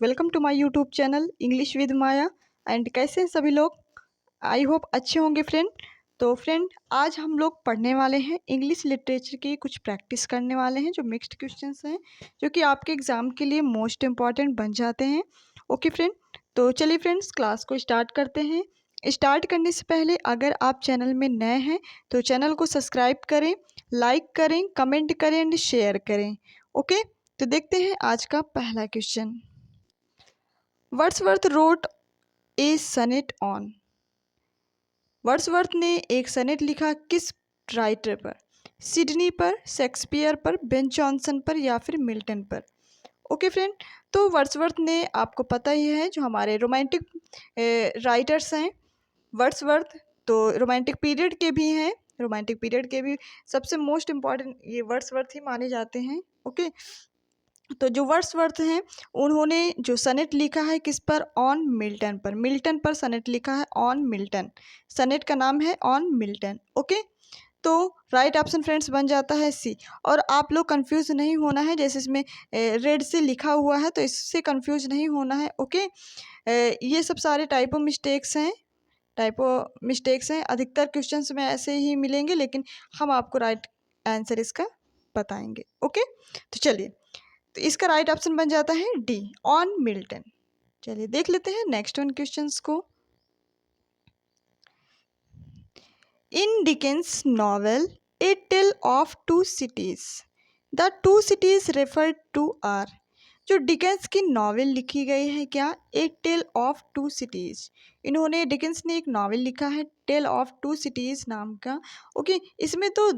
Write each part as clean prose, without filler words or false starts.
Welcome to my YouTube channel English with Maya. And कैसे हैं सभी लोग? आई होप अच्छे होंगे फ्रेंड। तो फ्रेंड, आज हम लोग पढ़ने वाले हैं इंग्लिश लिटरेचर की कुछ प्रैक्टिस करने वाले हैं जो मिक्स्ड क्वेश्चंस हैं, जो कि आपके एग्ज़ाम के लिए मोस्ट इम्पॉर्टेंट बन जाते हैं। ओके फ्रेंड, तो चलिए फ्रेंड्स, क्लास को स्टार्ट करते हैं। स्टार्ट करने से पहले अगर आप चैनल में नए हैं तो चैनल को सब्सक्राइब करें, लाइक करें, कमेंट करें एंड शेयर करें। ओके, तो देखते हैं आज का पहला question. Wordsworth wrote a sonnet on. Wordsworth ने एक सनेट लिखा किस राइटर पर? सिडनी पर, शेक्सपियर पर, बेन जॉनसन पर या फिर मिल्टन पर? ओके फ्रेंड, तो वर्ड्सवर्थ ने, आपको पता ही है, जो हमारे रोमांटिक राइटर्स हैं वर्ड्सवर्थ, तो रोमांटिक पीरियड के भी हैं, रोमांटिक पीरियड के भी सबसे मोस्ट इम्पॉर्टेंट ये वर्ड्सवर्थ ही माने जाते हैं। ओके, तो जो वर्ड्सवर्थ हैं उन्होंने जो सनेट लिखा है किस पर? ऑन मिल्टन पर। मिल्टन पर सनेट लिखा है, ऑन मिल्टन। सनेट का नाम है ऑन मिल्टन। ओके, तो राइट ऑप्शन फ्रेंड्स बन जाता है सी। और आप लोग कंफ्यूज नहीं होना है, जैसे इसमें रेड से लिखा हुआ है तो इससे कंफ्यूज नहीं होना है। ओके, ये सब सारे टाइपो मिस्टेक्स हैं, अधिकतर क्वेश्चंस में ऐसे ही मिलेंगे, लेकिन हम आपको राइट आंसर इसका बताएंगे। ओके, तो चलिए, तो इसका राइट ऑप्शन बन जाता है डी, ऑन मिल्टन। चलिए देख लेते हैं नेक्स्ट वन क्वेश्चंस को। In Dickens novel a tale of two cities, the two cities referred to are. जो डिकेंस की नॉवेल लिखी गई है क्या? A tale of two cities. इन्होंने, डिकेंस ने एक नॉवेल लिखा है टेल ऑफ टू सिटीज नाम का। ओके, इसमें तो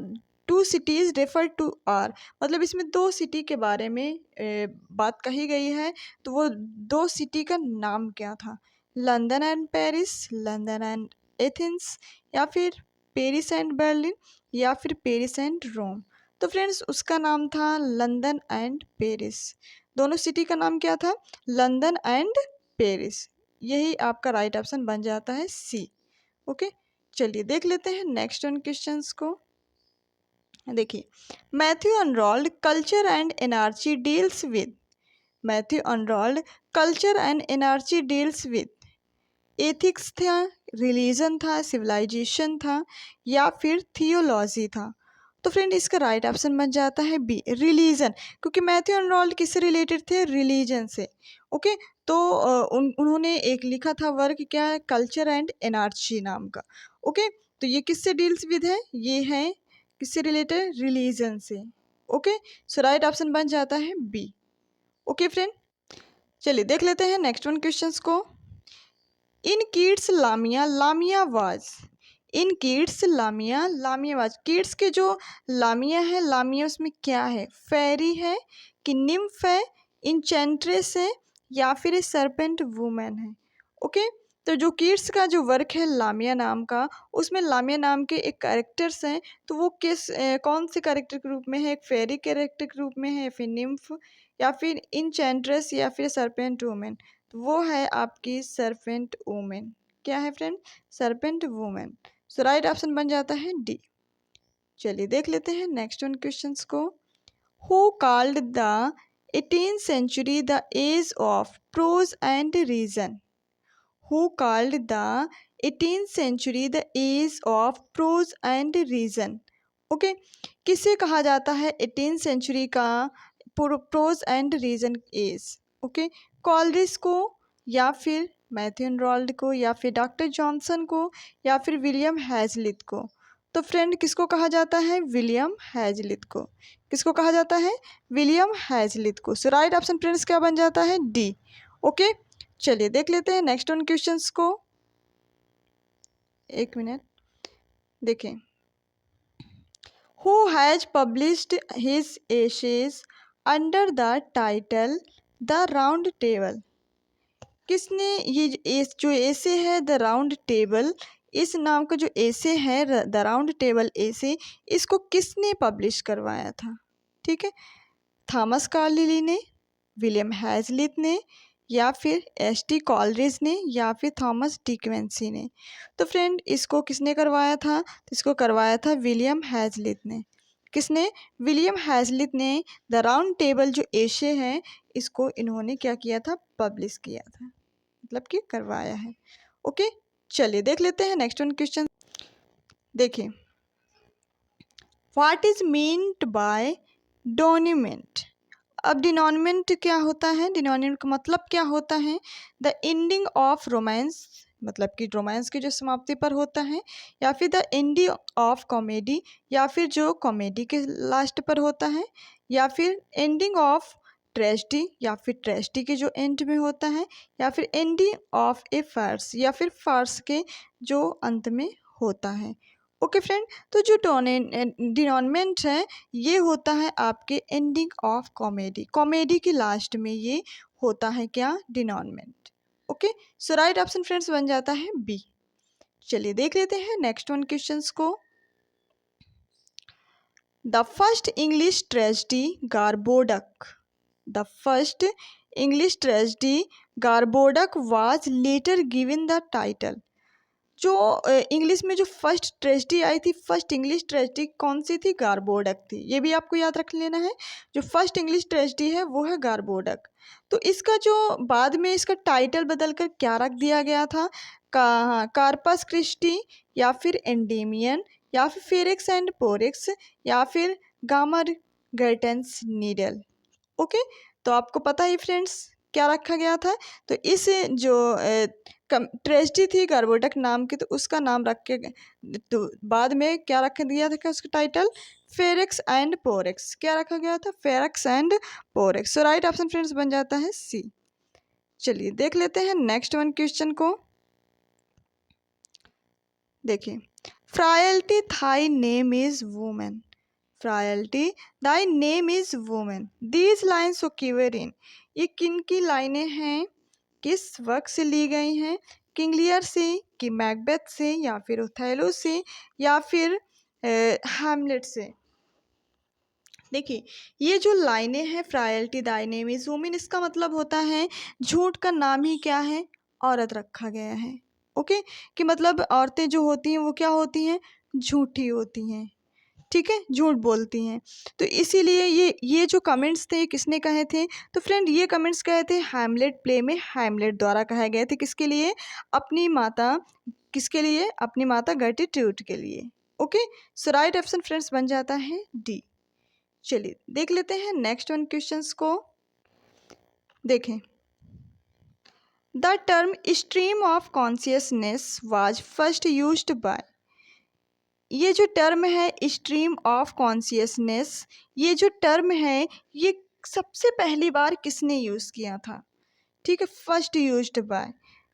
two cities refer to are, मतलब इसमें दो सिटी के बारे में बात कही गई है। तो वो दो सिटी का नाम क्या था? London and Paris, London and Athens, या फिर पेरिस एंड बर्लिन, या फिर पेरिस एंड रोम? तो फ्रेंड्स, उसका नाम था लंदन एंड पेरिस। दोनों सिटी का नाम क्या था? London and Paris. यही आपका राइट ऑप्शन बन जाता है सी। ओके, चलिए देख लेते हैं नेक्स्ट वन क्वेश्चंस को। देखिए, Matthew unrolled culture and energy deals with. Matthew unrolled culture and energy deals with ethics था, रिलीजन था, सिविलाइजेशन था, या फिर थियोलॉजी था? तो फ्रेंड, इसका राइट ऑप्शन बन जाता है बी, रिलीजन, क्योंकि मैथ्यू अनरोल्ड किससे रिलेटेड थे? रिलीजन से। ओके, तो उन्होंने एक लिखा था वर्क, क्या है? कल्चर एंड एनर्जी नाम का। ओके, तो ये किससे डील्स विद है? ये है किससे रिलेटेड? रिलीजन से। ओके, सो राइट ऑप्शन बन जाता है बी। ओके फ्रेंड, चलिए देख लेते हैं नेक्स्ट वन क्वेश्चंस को। इन kids लामिया, लामिया was. In kids लामिया, लामिया was. Kids के जो लामिया है, लामिया उसमें क्या है? फेरी है कि निम्फ है, इंचेंट्रेस है, या फिर सरपेंट वुमेन है? ओके, तो जो किड्स का जो वर्क है लामिया नाम का, उसमें लामिया नाम के एक कैरेक्टर्स हैं, तो वो कौन से कैरेक्टर के रूप में है? एक फेरी कैरेक्टर के रूप में है, फिर निम्फ, या फिर इंचेंट्रेस, या फिर सरपेंट वुमेन? तो वो है आपकी सरपेंट वुमेन। क्या है friend? Serpent women. So right option बन जाता है डी। चलिए देख लेते हैं नेक्स्ट वन क्वेश्चंस को। Who called the 18th century the age of prose and reason? Who called the 18th century the age of prose and reason? Okay, किसे कहा जाता है 18th सेंचुरी का prose and reason age? Okay, Coleridge को, या फिर Matthew unrolled को, या फिर डॉक्टर जॉनसन को, या फिर विलियम हैजलित को? तो फ्रेंड, किसको कहा जाता है? विलियम हैजलित को। किसको कहा जाता है? विलियम हैजलित को। सो राइट ऑप्शन फ्रेंड्स क्या बन जाता है? डी। ओके, चलिए देख लेते हैं नेक्स्ट वन क्वेश्चंस को। एक मिनट, देखें। Who has published his essays under the title the round table? किसने ये जो एसे है द राउंड टेबल, इस नाम का जो एसे है द राउंड टेबल एसे, इसको किसने पब्लिश करवाया था? ठीक है, थॉमस कार्लिली ने, विलियम हैजलित ने, या फिर एस.टी. कॉलरिज ने, या फिर थॉमस डिक्वेंसी ने? तो फ्रेंड, इसको किसने करवाया था? तो इसको करवाया था विलियम हैजलित ने। किसने? विलियम हैजलित ने द राउंड टेबल जो एशे हैं इसको इन्होंने क्या किया था, पब्लिश किया था, मतलब कि करवाया है। ओके, चलिए देख लेते हैं नेक्स्ट वन क्वेश्चन। देखिए, व्हाट इज मीन्ड बाय डोनिमेंट। अब डिनोनिमेंट क्या होता है, डिनोनिमेंट का मतलब क्या होता है, द एंडिंग ऑफ रोमांस, मतलब कि रोमांस की जो समाप्ति पर होता है, या फिर द एंडिंग ऑफ कॉमेडी, या फिर जो कॉमेडी के लास्ट पर होता है, या फिर एंडिंग ऑफ ट्रेजिडी, या फिर ट्रेजिडी के जो एंड में होता है, या फिर एंडिंग ऑफ ए फार्स, या फिर फार्स के जो अंत में होता है। ओके फ्रेंड, तो जो डिनोनिमेंट है ये होता है आपके एंडिंग ऑफ कॉमेडी, कॉमेडी के लास्ट में ये होता है क्या, denouement. Okay, so right option friends बन जाता है बी। चलिए देख लेते हैं नेक्स्ट वन क्वेश्चंस को। The first English tragedy Gorboduc, the first English tragedy Gorboduc was later given the title. जो इंग्लिश में जो फर्स्ट ट्रेजिडी आई थी, फर्स्ट इंग्लिश ट्रेजिडी कौन सी थी, गारबोडक थी, ये भी आपको याद रख लेना है। जो फर्स्ट इंग्लिश ट्रेजिडी है वो है गारबोडक। तो इसका जो बाद में इसका टाइटल बदल कर क्या रख दिया गया था, कार्पस क्रिस्टी, या फिर एंडेमियन, या फिर फेरिक्स एंड पोरिक्स, या फिर गामर गर्टेंस नीडल। ओके, तो आपको पता ही फ्रेंड्स क्या रखा गया था। तो इस जो ट्रेजिडी थी गारबोडक नाम की, तो उसका नाम रख के तो बाद में क्या रख दिया था, उसका टाइटल फेरिक्स एंड पोरिक्स, क्या रखा गया था, Ferrex and Porrex. So right option friends बन जाता है सी। चलिए देख लेते हैं नेक्स्ट वन क्वेश्चन को। देखिए, frailty thy name is women, frailty thy name is women, these lines occur in, ये किन की लाइनें हैं, किस वर्क से ली गई हैं, किंग लियर से, कि मैकबेथ से, या फिर ओथेलो से, या फिर हैमलेट से। देखिए, ये जो लाइनें हैं, frailty thy name is women, इसका मतलब होता है झूठ का नाम ही क्या है, औरत रखा गया है। ओके, कि मतलब औरतें जो होती हैं वो क्या होती हैं, झूठी होती हैं, ठीक है, झूठ बोलती हैं। तो इसीलिए ये जो कमेंट्स थे किसने कहे थे, तो फ्रेंड ये कमेंट्स कहे थे हैमलेट प्ले में, हैमलेट द्वारा कहे गए थे, किसके लिए, अपनी माता, किसके लिए, अपनी माता गर्टिट्यूड के लिए। Okay, so right option friends बन जाता है डी। चलिए देख लेते हैं नेक्स्ट वन क्वेश्चंस को। देखें, the term stream of consciousness was first used by, ये जो टर्म है स्ट्रीम ऑफ कॉन्शियसनेस, ये जो टर्म है ये सबसे पहली बार किसने यूज़ किया था, ठीक है, first used by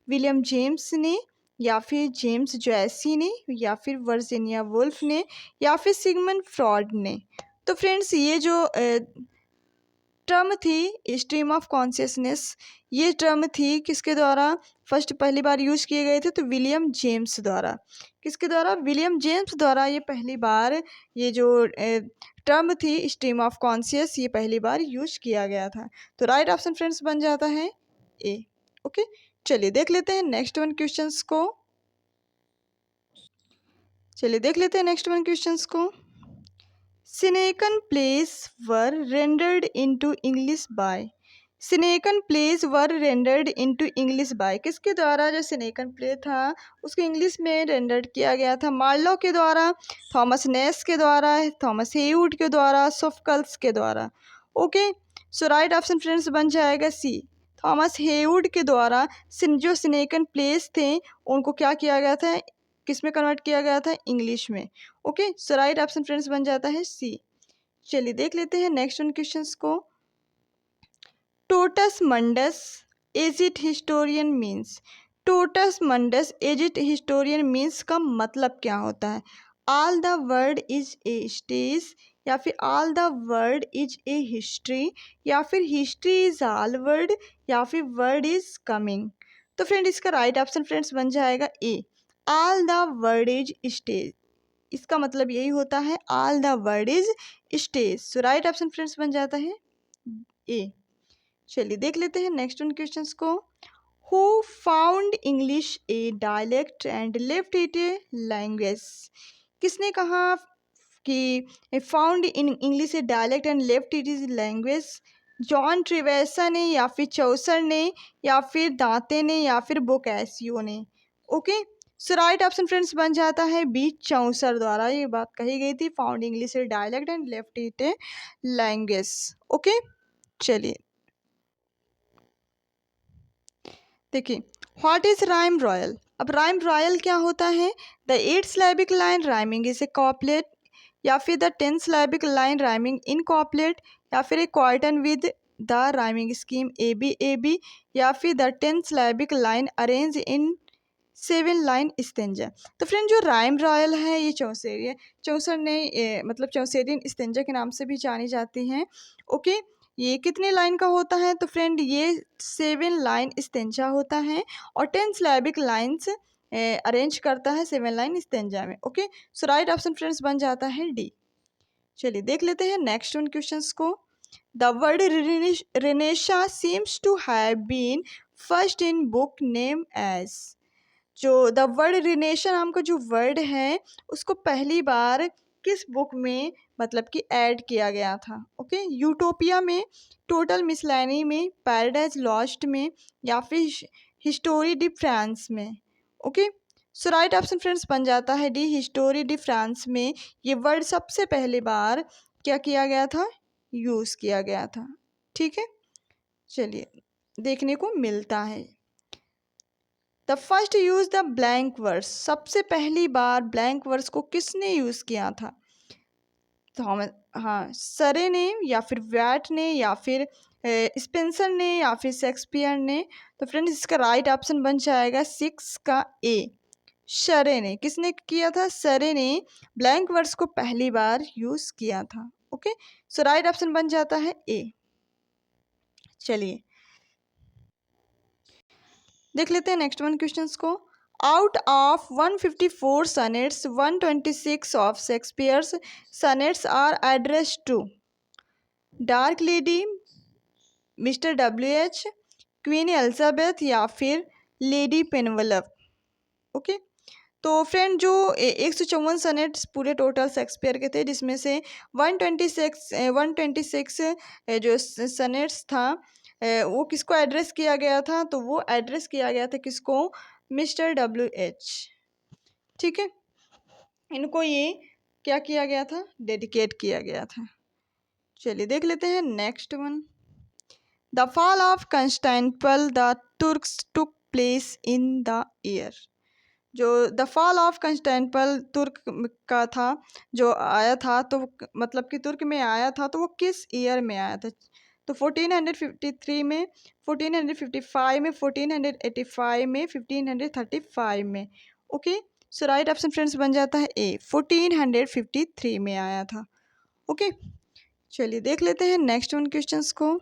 William James ने, या फिर जेम्स जॉयसी ने, या फिर वर्जीनिया वुल्फ ने, या फिर सिगमंड फ्रॉड ने। तो फ्रेंड्स ये जो टर्म थी स्ट्रीम ऑफ कॉन्शियसनेस, ये टर्म थी किसके द्वारा फर्स्ट पहली बार यूज किए गए थे, तो विलियम जेम्स द्वारा, किसके द्वारा, विलियम जेम्स द्वारा ये पहली बार ये जो टर्म थी स्ट्रीम ऑफ कॉन्शियस, ये पहली बार यूज किया गया था। तो राइट ऑप्शन फ्रेंड्स बन जाता है ए। ओके, चलिए देख लेते हैं नेक्स्ट वन क्वेश्चंस को। चलिए देख लेते हैं नेक्स्ट वन क्वेश्चंस को। Senecan plays were rendered into English by, Senecan plays were rendered into English by, किसके द्वारा जो Senecan प्ले था उसको इंग्लिश में रेंडर्ड किया गया था, मार्लो के द्वारा, थॉमस नेस के द्वारा, थॉमस हेवुड के द्वारा, सोफकल्स के द्वारा। Okay, so right option friends बन जाएगा सी, थॉमस हेवुड के द्वारा जो Senecan प्लेस थे उनको क्या किया गया था, किस में कन्वर्ट किया गया था, इंग्लिश में। Okay, so right option friends बन जाता है सी। चलिए देख लेते हैं नेक्स्ट वन क्वेश्चंस को। Totus mundus agit historian means, totus mundus agit historian means का मतलब क्या होता है, all the world is a stage, या फिर all the world is a history, या फिर हिस्ट्री इज ऑल वर्ल्ड, या फिर वर्ल्ड इज कमिंग। तो फ्रेंड इसका राइट ऑप्शन फ्रेंड्स बन जाएगा A, all the world is stage, इसका मतलब यही होता है all the world is stage. So right option friends बन जाता है ए। चलिए देख लेते हैं नेक्स्ट वन क्वेश्चंस को। Who found English a dialect and left it a language, किसने कहा कि found in English a dialect and left it is language, John Trevisa ने, या फिर चौसर ने, या फिर दांते ने, या फिर बोकैसियो ने। Okay, so right option friends बन जाता है बी, चौसर द्वारा ये बात कही गई थी। Found English dialect and left it a language. Okay, चलिए देखिए, व्हाट इज राइम रॉयल। अब राइम रॉयल क्या होता है? The 8 syllabic line rhyming is a couplet, या फिर the 10 syllabic line rhyming in couplet, या फिर a quatrain with the rhyming scheme A B A B, या फिर the 10 syllabic line arrange in 7 line stanza. तो फ्रेंड जो rhyme royal है ये चौसेरिया चौसर ने मतलब चौसेरियन स्टेंजा के नाम से भी जानी जाती हैं। ओके, ये कितने लाइन का होता है? तो फ्रेंड ये 7 लाइन स्टेंजा होता है और 10 सिलेबिक लाइन्स अरेंज करता है 7 लाइन स्टेंजा में। Okay, so right option friends बन जाता है डी। चलिए देख लेते हैं नेक्स्ट उन क्वेश्चंस को। The word renaissance seems to have been first in book name age. जो द वर्ड रिनेशन नाम का जो वर्ड है उसको पहली बार किस बुक में मतलब कि ऐड किया गया था? ओके, यूटोपिया में, टोटल मिसलैनी में, पैराडाइज लॉस्ट में, या फिर हिस्टोरी डी फ्रांस में। Okay, so right option friends बन जाता है डी, हिस्टोरी डी फ्रांस में ये वर्ड सबसे पहली बार क्या किया गया था? यूज़ किया गया था। ठीक है, चलिए देखने को मिलता है। The first use the blank verse, सबसे पहली बार ब्लैंक वर्स को किसने यूज़ किया था? थॉमस, हाँ, सरे ने, या फिर वैट ने, या फिर स्पेंसर ने, या फिर शेक्सपियर ने। तो फ्रेंड्स इसका राइट ऑप्शन बन जाएगा 6 का ए, सरे ने। किसने किया था? सरे ने ब्लैंक वर्स को पहली बार यूज़ किया था। ओके, सो राइट ऑप्शन बन जाता है ए। चलिए देख लेते हैं नेक्स्ट वन क्वेश्चंस को। Out of 154 sonnets 126 of Shakespeare's sonnets are address to dark lady, mister W H, queen Elizabeth, या फिर लेडी पेनवलप। ओके, तो फ्रेंड जो 154 सनेट्स पूरे टोटल शेक्सपियर के थे, जिसमें से 126 जो सनेट्स था वो किसको एड्रेस किया गया था? तो वो एड्रेस किया गया था किसको? Mister WH. ठीक है, इनको ये क्या किया गया था? डेडिकेट किया गया था। चलिए देख लेते हैं next one. The fall of Constantinople the Turks took place in the year. जो the fall of Constantinople Turk का था, जो आया था, तो मतलब कि तुर्क में आया था, तो वो किस ईयर में आया था? तो 1453 में, 1455 में, 1485 में, 1535 में। Okay, so right option friends बन जाता है ए, 1453 में आया था। ओके, चलिए देख लेते हैं नेक्स्ट वन क्वेश्चंस को।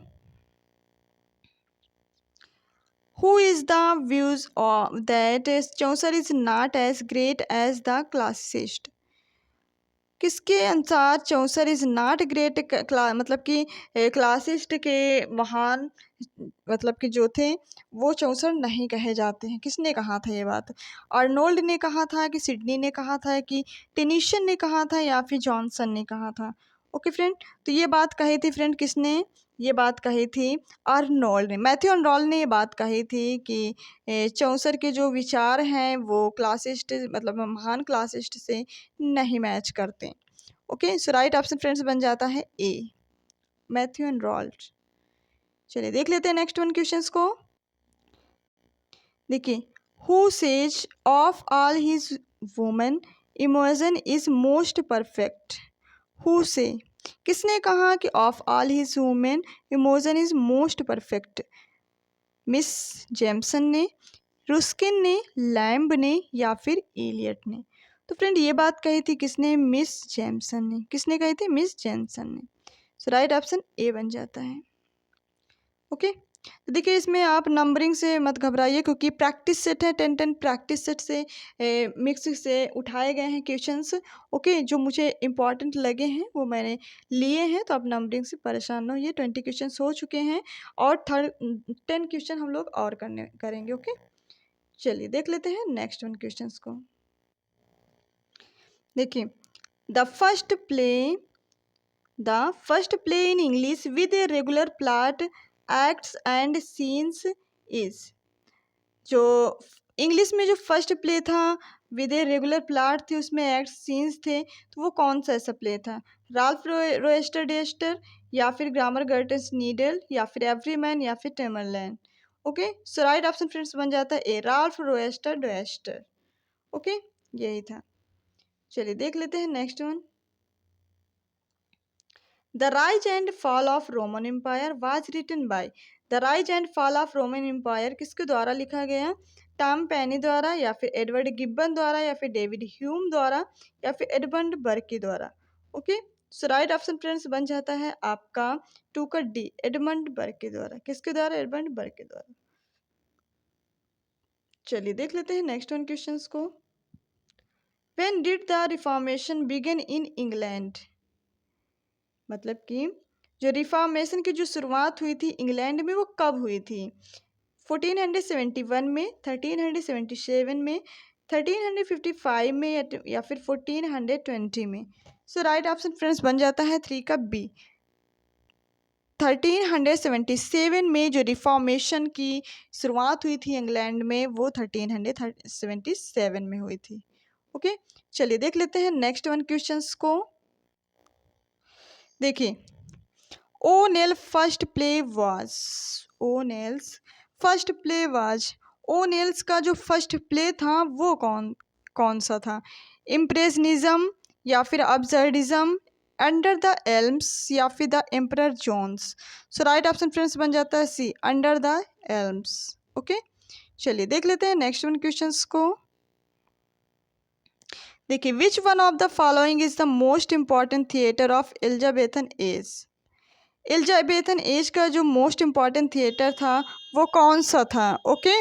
Who is the views of that Chaucer is not as great as the classicist? किसके अनुसार चौसर इज नॉट ग्रेट मतलब कि क्लासिस्ट के महान मतलब कि जो थे वो चौसर नहीं कहे जाते हैं? किसने कहा था ये बात? अर्नोल्ड ने कहा था, कि सिडनी ने कहा था, कि टेनिसन ने कहा था, या फिर जॉनसन ने कहा था? ओके फ्रेंड, तो ये बात कही थी फ्रेंड किसने? ये बात कही थी अर्नोल्ड ने, मैथ्यू अर्नोल्ड ने ये बात कही थी कि चौसर के जो विचार हैं वो क्लासिस्ट मतलब महान क्लासिस्ट से नहीं मैच करते। Okay, so right option friends बन जाता है ए, मैथ्यू अर्नोल्ड। चलिए देख लेते हैं नेक्स्ट वन क्वेश्चंस को। देखिए, who sage of all his women emotion is most perfect. Who से, किसने कहा कि of all his women emotion is most perfect? Miss Jameson ने, रुस्किन ने, लैम्ब ने, या फिर एलियट ने? तो फ्रेंड ये बात कही थी किसने? मिस जेम्सन ने। किसने कही थी? मिस जेम्सन ने। सो राइट ऑप्शन ए बन जाता है। ओके, तो देखिए इसमें आप नंबरिंग से मत घबराइए, क्योंकि प्रैक्टिस सेट है, 10 प्रैक्टिस सेट से मिक्स से उठाए गए हैं क्वेश्चंस। ओके, जो मुझे इंपॉर्टेंट लगे हैं वो मैंने लिए हैं, तो आप नंबरिंग से परेशान ना होइए। 20 क्वेश्चंस हो चुके हैं और 10 क्वेश्चन हम लोग और करेंगे। ओके, चलिए देख लेते हैं नेक्स्ट वन क्वेश्चंस को। देखिए, the first play the first play in English with a regular plot acts and scenes is. जो इंग्लिश में जो फर्स्ट प्ले था विद ए रेगुलर प्लॉट थी, उसमें एक्ट सीन्स थे, तो वो कौन सा ऐसा प्ले था? राल्फ रोएस्टर डेस्टर, या फिर ग्रामर गर्टस नीडल, या फिर एवरीमैन, या फिर टेमरलैंड। Okay, so right option friends बन जाता है ए, राल्फ रोएस्टर डेस्टर। ओके, यही था। चलिए देख लेते हैं next one. The rise and fall of Roman empire was written by. The rise and fall of Roman empire किसके द्वारा लिखा गया? टॉम पेनी द्वारा, या फिर एडवर्ड गिब्बन द्वारा, या फिर डेविड ह्यूम द्वारा, या फिर एडमंड बर्की द्वारा। Okay, so right option friends बन जाता है आपका 2 का डी, एडमंड बर्की द्वारा। किसके द्वारा? एडमंड बर्की द्वारा। चलिए देख लेते हैं नेक्स्ट वन क्वेश्चंस को। When did the reformation begin in England? मतलब कि जो रिफॉर्मेशन की जो शुरुआत हुई थी इंग्लैंड में वो कब हुई थी? 1471 में, 1377 में, 1355 में, या फिर 1420 में। सो राइट ऑप्शन फ्रेंड्स बन जाता है 3 का बी, 1377 में जो रिफॉर्मेशन की शुरुआत हुई थी इंग्लैंड में वो 1377 में हुई थी। ओके, चलिए देख लेते हैं नेक्स्ट वन क्वेश्चंस को। देखिए, O'Neill first play was, O'Neill's first play was, O'Neill's का जो फर्स्ट प्ले था वो कौन सा था? इम्प्रेशनिज्म, या फिर अब्सर्डिज्म, अंडर द एल्म्स, या फिर the emperor Jones. So right option friends बन जाता है C, under the elms. Okay, चलिए देख लेते हैं नेक्स्ट वन क्वेश्चंस को। देखिए, which one of the following is the most important theatre of Elizabethan age? Elizabethan age का जो मोस्ट इम्पॉर्टेंट थिएटर था वो कौन सा था? ओके,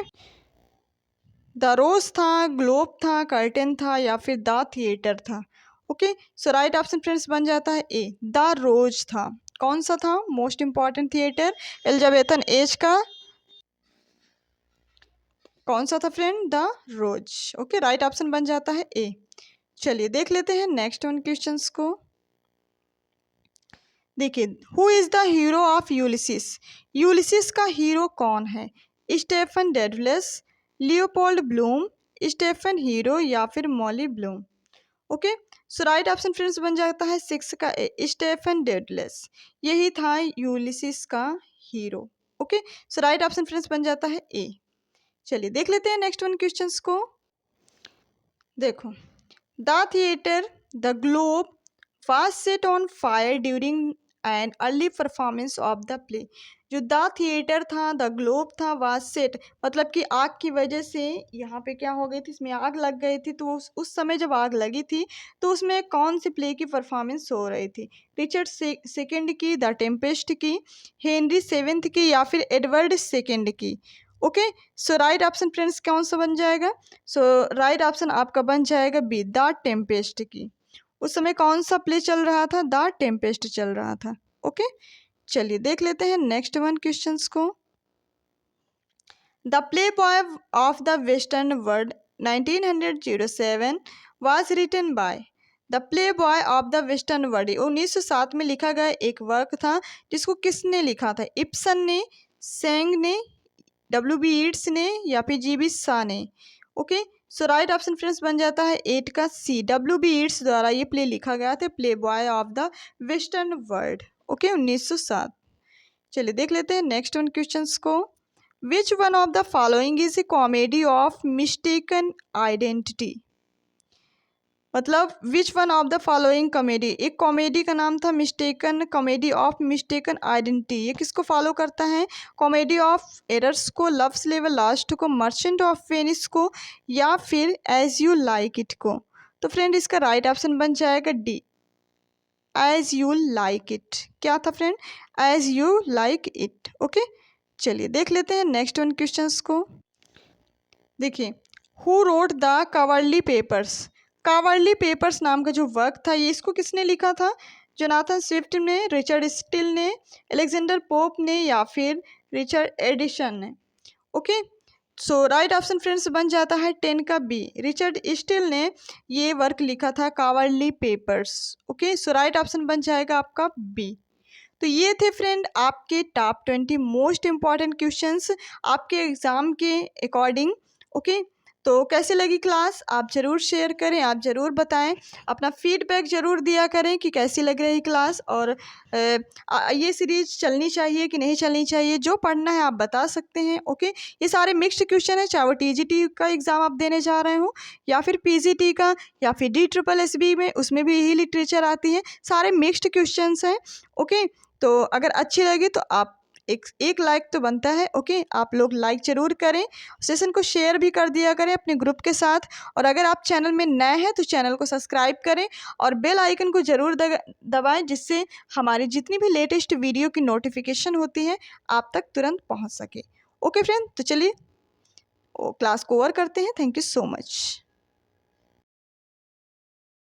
द रोज था, ग्लोब था, कर्टेन था, या फिर द थिएटर था। Okay, so right option friends बन जाता है ए, द रोज था। कौन सा था most important theatre Elizabethan age का? कौन सा था friend? The rose. Okay, right option बन जाता है ए। चलिए देख लेते हैं नेक्स्ट वन क्वेश्चंस को। देखिए, who is the hero of Ulysses? Ulysses का हीरो कौन है? Stephen Dedalus, Leopold Bloom, Stephen hero, या फिर Molly Bloom. Okay, so right option friends बन जाता है 6 का ए, स्टेफन डेडलस। यही था यूलिसिस का hero. Okay, so right option friends बन जाता है ए। चलिए देख लेते हैं नेक्स्ट वन क्वेश्चंस को। देखो, the theatre the globe was set on fire during an early performance of the play। जो द थिएटर था, द ग्लोब था, was set मतलब कि आग की वजह से यहाँ पे क्या हो गई थी, इसमें आग लग गई थी। तो उस समय जब आग लगी थी तो उसमें कौन सी प्ले की परफॉर्मेंस हो रही थी? रिचर्ड सेकंड की, द टेम्पेस्ट की, हेनरी सेवेंथ की, या फिर एडवर्ड सेकंड की। Okay, so right option friends कौन सा बन जाएगा? सो राइट ऑप्शन आपका बन जाएगा बी, द टेम्पेस्ट की। उस समय कौन सा प्ले चल रहा था? द टेम्पेस्ट चल रहा था। ओके, चलिए देख लेते हैं नेक्स्ट वन क्वेश्चंस को। The play boy of the western world 1907 was written by. The play boy of the western world 1907 में लिखा गया एक वर्क था, जिसको किसने लिखा था? इब्सन ने, सेंग ने, W.B. यीट्स ने, या फिर G.B. शाह ने। Okay, so right option friends बन जाता है 8 का सी, W.B. यीट्स द्वारा ये प्ले लिखा गया था, play boy of the western world. Okay, 1907। चलिए देख लेते हैं नेक्स्ट वन क्वेश्चंस को। Which one of the following is a comedy of mistaken identity? मतलब which one of the following comedy, एक कॉमेडी का नाम था mistaken, comedy of mistaken identity. ये किसको फॉलो करता है? कॉमेडी ऑफ एरर्स को, लव लेवल लास्ट को, मर्चेंट ऑफ वेनिस को, या फिर एज यू लाइक इट को। तो फ्रेंड इसका राइट ऑप्शन बन जाएगा D, as you like it. क्या था friend? As you like it. Okay, चलिए देख लेते हैं नेक्स्ट वन क्वेश्चंस को। देखिए, who wrote the Coverley papers? Coverley papers नाम का जो वर्क था ये इसको किसने लिखा था? जोनाथन स्विफ्ट ने, रिचर्ड स्टिल ने, अलेक्जेंडर पोप ने, या फिर रिचर्ड एडिसन ने। Okay, so right option friends बन जाता है 10 का बी। रिचर्ड स्टील ने ये वर्क लिखा था cowardly papers. Okay, so right option बन जाएगा आपका बी। तो ये थे फ्रेंड आपके टॉप 20 मोस्ट इम्पॉर्टेंट क्वेश्चंस आपके एग्ज़ाम के अकॉर्डिंग। ओके, तो कैसी लगी क्लास आप ज़रूर शेयर करें, आप ज़रूर बताएं, अपना फीडबैक ज़रूर दिया करें कि कैसी लग रही क्लास, और ये सीरीज़ चलनी चाहिए कि नहीं चलनी चाहिए। जो पढ़ना है आप बता सकते हैं। ओके, ये सारे मिक्स्ड क्वेश्चन है, चाहे वो टीजीटी का एग्ज़ाम आप देने जा रहे हो या फिर पीजीटी का या फिर DSSB में, उसमें भी यही लिटरेचर आती है। सारे मिक्स्ड क्वेश्चंस हैं। ओके, तो अगर अच्छी लगी तो आप एक लाइक तो बनता है। ओके, आप लोग लाइक ज़रूर करें, सेशन को शेयर भी कर दिया करें अपने ग्रुप के साथ, और अगर आप चैनल में नए हैं तो चैनल को सब्सक्राइब करें और बेल आइकन को ज़रूर दबाएं, जिससे हमारी जितनी भी लेटेस्ट वीडियो की नोटिफिकेशन होती है आप तक तुरंत पहुंच सके। ओके फ्रेंड, तो चलिए क्लास को ओवर करते हैं। Thank you so much.